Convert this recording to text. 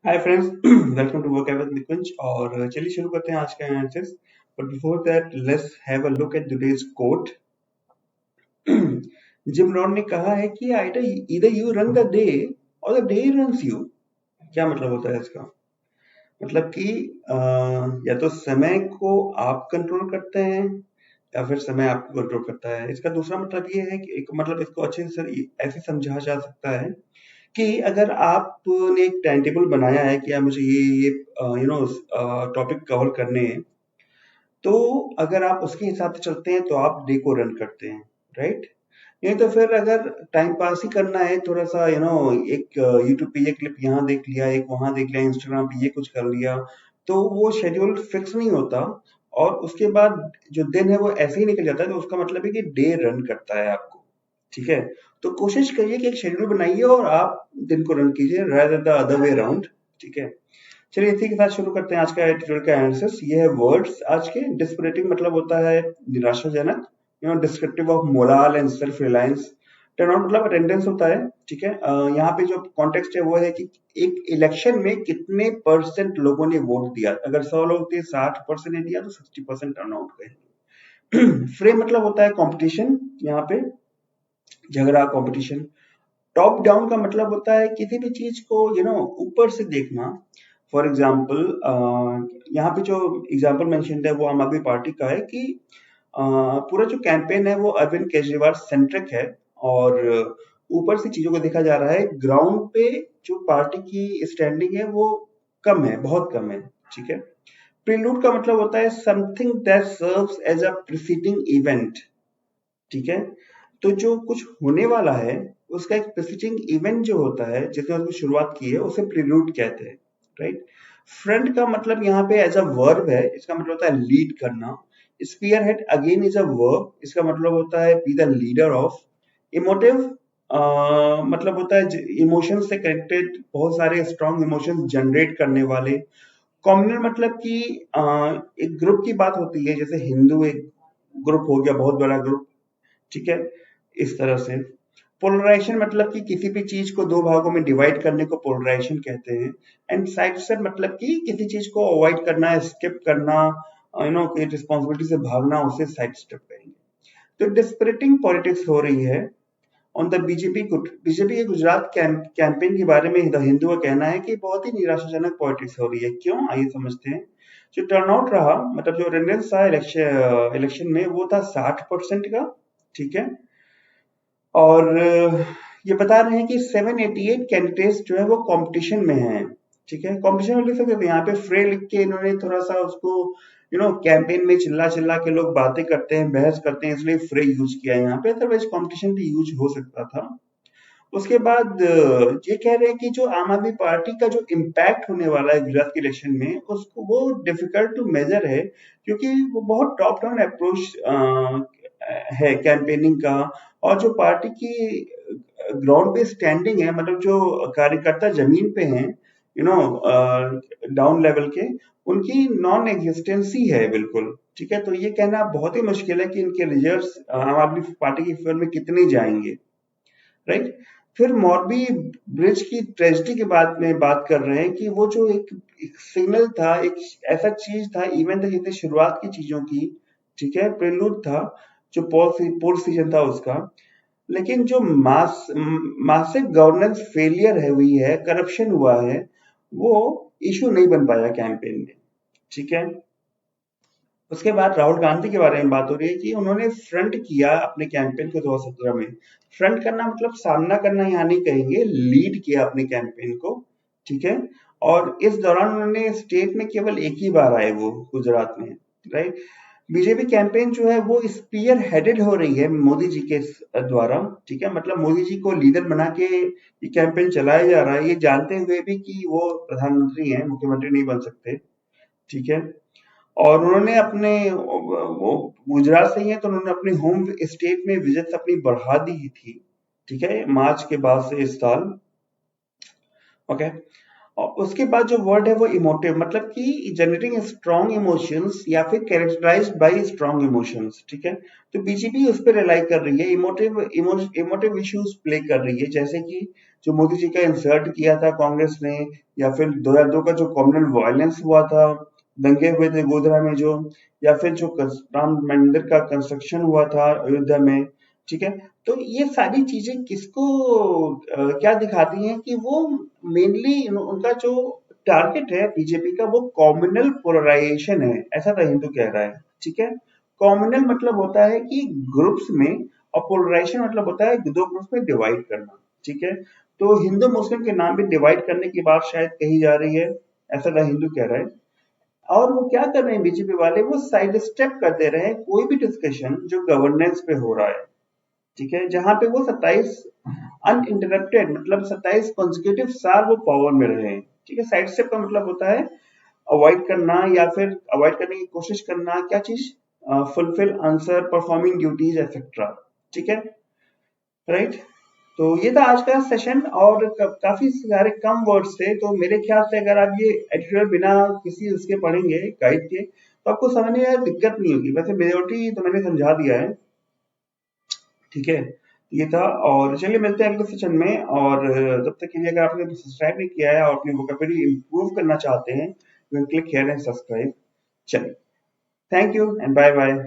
Hi friends, welcome to work with Nikunj. और चलिए शुरू करते हैं आज का analysis. But before that let's have a look at today's quote. Jim Rohn ने कहा है कि either you run the day or the day runs you। क्या मतलब होता है इसका? मतलब कि या तो समय को आप कंट्रोल करते हैं या फिर समय आपको कंट्रोल करता है। इसका दूसरा मतलब ये है कि एक मतलब इसको अच्छे से ऐसे समझा जा सकता है कि अगर आपने एक टाइम टेबल बनाया है कि मुझे ये टॉपिक कवर करने हैं, तो अगर आप उसके हिसाब से चलते हैं तो आप डे को रन करते हैं, राइट? नहीं तो फिर अगर टाइम पास ही करना है थोड़ा सा एक यूट्यूब पे ये क्लिप यहाँ देख लिया, एक वहां देख लिया, इंस्टाग्राम पे ये कुछ कर लिया, तो वो शेड्यूल फिक्स नहीं होता। और उसके बाद जो दिन है वो ऐसे ही निकल जाता है, तो उसका मतलब है कि डे रन करता है आपको। ठीक है? तो कोशिश करिए कि एक शेड्यूल बनाइए और आप दिन को रन कीजिए rather the other way around. ठीक है? चलिए इसी के साथ शुरू करते हैं आज का एडिटोरियल का एनालिसिस। ये है वर्ड्स आज के। डिस्परेटिंग मतलब होता है निराशाजनक, descriptive of moral and self reliance. Turn out मतलब अटेंडेंस होता है। ठीक है? यहाँ पे जो कॉन्टेक्स्ट है वो है कि एक इलेक्शन में कितने परसेंट लोगों ने वोट दिया। अगर 100 लोग थे, 60% ने दिया, तो 60% टर्न आउट कहेंगे। फ्रेम मतलब होता है कॉम्पिटिशन, यहाँ पे झगड़ा, कॉम्पिटिशन। टॉप डाउन का मतलब होता है किसी भी चीज को ऊपर से देखना। फॉर एग्जाम्पल, यहाँ पे जो एग्जाम्पल मेंशन्ड है वो आम आदमी पार्टी का है कि पूरा जो कैंपेन है वो अरविंद केजरीवाल सेंट्रिक है। और ऊपर से चीजों को देखा जा रहा है, ग्राउंड पे जो पार्टी की स्टैंडिंग है वो कम है, बहुत कम है। ठीक है? प्रीलूड का मतलब होता है something that serves as a preceding event. ठीक है? तो जो कुछ होने वाला है उसका एक प्रीसीडिंग इवेंट जो होता है जिसने उसको शुरुआत की है उसे प्रीलूड कहते हैं, राइट? फ्रंट का मतलब यहाँ पे एज अ वर्ब है, इसका मतलब होता है लीड करना। Spearhead again is a verb, इसका मतलब होता है be the leader of. Emotive मतलब होता है इमोशन से कनेक्टेड, बहुत सारे स्ट्रॉन्ग इमोशंस जनरेट करने वाले। कॉम्युनल मतलब कि एक ग्रुप की बात होती है, जैसे हिंदू एक ग्रुप हो गया, बहुत बड़ा ग्रुप। ठीक है? इस तरह से। पोलराइजेशन मतलब कि किसी भी चीज को दो भागों में डिवाइड करने को पोलराइजेशन कहते हैं। एंड साइड स्टेप मतलब कि किसी चीज को अवॉइड करना, स्किप करना, रिस्पॉन्सिबिलिटी से भागना, उसे साइड स्टेप कहेंगे। तो डिस्परेटिंग पॉलिटिक्स हो रही है ऑन द बीजेपी के गुजरात कैंपेन के बारे में द हिंदू का कहना है कि बहुत ही निराशाजनक पॉलिटिक्स हो रही है। क्यों, आइए समझते हैं। जो टर्नआउट रहा, मतलब जो अटेंडेंस था इलेक्शन में, वो था 60% का। ठीक है? और ये बता रहे हैं कि 788 कैंडिडेट्स जो है वो कंपटीशन में हैं। ठीक है? कंपटीशन में लिख सकते थे, यहाँ पे फ्रे लिख के इन्होंने थोड़ा सा उसको कैंपेन में चिल्ला चिल्ला के लोग बातें करते हैं, बहस करते हैं, इसलिए फ्रे यूज किया है यहाँ पे, अदरवाइज कंपटीशन भी यूज हो सकता था। उसके बाद ये कह रहे हैं कि जो आम आदमी पार्टी का जो इम्पैक्ट होने वाला है गुजरात के इलेक्शन में, उसको वो डिफिकल्ट टू मेजर है, क्योंकि वो बहुत टॉप डाउन अप्रोच है कैंपेनिंग का। और जो पार्टी की ग्राउंड पे स्टैंडिंग है, मतलब जो कार्यकर्ता जमीन पे हैं, डाउन लेवल के, उनकी नॉन एग्जिस्टेंसी है बिल्कुल। ठीक है? तो ये कहना बहुत ही मुश्किल है कि इनके रिजल्ट्स आम आदमी पार्टी की फेवर में कितने जाएंगे, राइट? फिर मॉरबी ब्रिज की ट्रेजेडी के बाद में बात कर रहे हैं कि वो जो एक सिग्नल था, एक ऐसा चीज था, इवेंट था जिसने शुरुआत की चीजों की। ठीक है? प्रेलूड था, जो पोल सीजन था उसका। लेकिन जो मासिक गवर्नेंस फेलियर है हुई है, करप्शन हुआ है, वो इशू नहीं बन पाया कैंपेन में। ठीक है? उसके बाद राहुल गांधी के बारे में बात हो रही है कि उन्होंने फ्रंट किया अपने कैंपेन को 2017 में। फ्रंट करना मतलब सामना करना यहाँ नहीं कहेंगे, लीड किया अपने कैंपेन को। ठीक है? और इस दौरान उन्होंने स्टेट में केवल एक ही बार आए, वो गुजरात में, राइट? बीजेपी कैंपेन जो है वो स्पीयर हेडेड हो रही है मोदी जी के द्वारा। ठीक है? मतलब मोदी जी को लीडर बना के ये कैंपेन चलाया जा रहा है, ये जानते हुए भी कि वो प्रधानमंत्री हैं, मुख्यमंत्री नहीं बन सकते। ठीक है? और उन्होंने अपने वो गुजरात से ही है, तो उन्होंने अपने होम स्टेट में विजिट अपनी बढ़ा दी थी। ठीक है? मार्च के बाद से इस साल। ओके? और उसके बाद जो वर्ड है वो इमोटिव, मतलब कि जनरेटिंग स्ट्रॉन्ग इमोशंस या फिर कैरेक्टराइज्ड बाय स्ट्रॉन्ग इमोशंस, ठीक है। तो बीजेपी उस पर रिलाई कर रही है, इमोटिव इश्यूज प्ले कर रही है, जैसे कि जो मोदी जी का इंसर्ट किया था कांग्रेस ने, या फिर 2002 का जो कम्युनल वायलेंस हुआ था, दंगे हुए थे गोधरा में जो, या फिर जो राम मंदिर का कंस्ट्रक्शन हुआ था अयोध्या में, ठीक है। तो ये सारी चीजें किसको क्या दिखाती हैं कि वो मेनली उनका जो टारगेट है बीजेपी का वो कॉम्युनल पोलराइजेशन है, ऐसा द हिंदू कह रहा है, ठीक है। कॉम्युनल मतलब होता है कि ग्रुप्स में, और पोलराइजेशन मतलब होता है दो ग्रुप्स में डिवाइड करना, ठीक है। तो हिंदू मुस्लिम के नाम पे डिवाइड करने की बात शायद कही जा रही है, ऐसा द हिंदू कह रहा है। और वो क्या कर रहे हैं बीजेपी वाले, वो साइड स्टेप कर दे रहे हैं कोई भी डिस्कशन जो गवर्नेंस पे हो रहा है, ठीक है, जहां पे वो 27 अनइंटरप्टेड, मतलब 27 कॉन्जिक्यूटिव साल वो पावर में रहे हैं, ठीक है। साइड स्टेप का मतलब होता है अवॉइड करना, या फिर अवॉइड करने की कोशिश करना, क्या चीज, fulfil answer, performing duties etcetera, ठीक है, राइट। तो ये था आज का सेशन, और काफी सारे कम वर्ड्स थे, तो मेरे ख्याल से अगर आप ये एडिटोरियल बिना किसी उसके पढ़ेंगे गाइड के, तो आपको समझने में दिक्कत नहीं होगी। वैसे मेजोरिटी तो मैंने समझा दिया है, ठीक है। ये था, और चलिए मिलते हैं अगले सेशन में। और जब तक के लिए अगर आपने सब्सक्राइब नहीं किया है और अपनी वोकैबुलरी इंप्रूव करना चाहते हैं, you can click here and subscribe. चलिए, thank you and bye bye.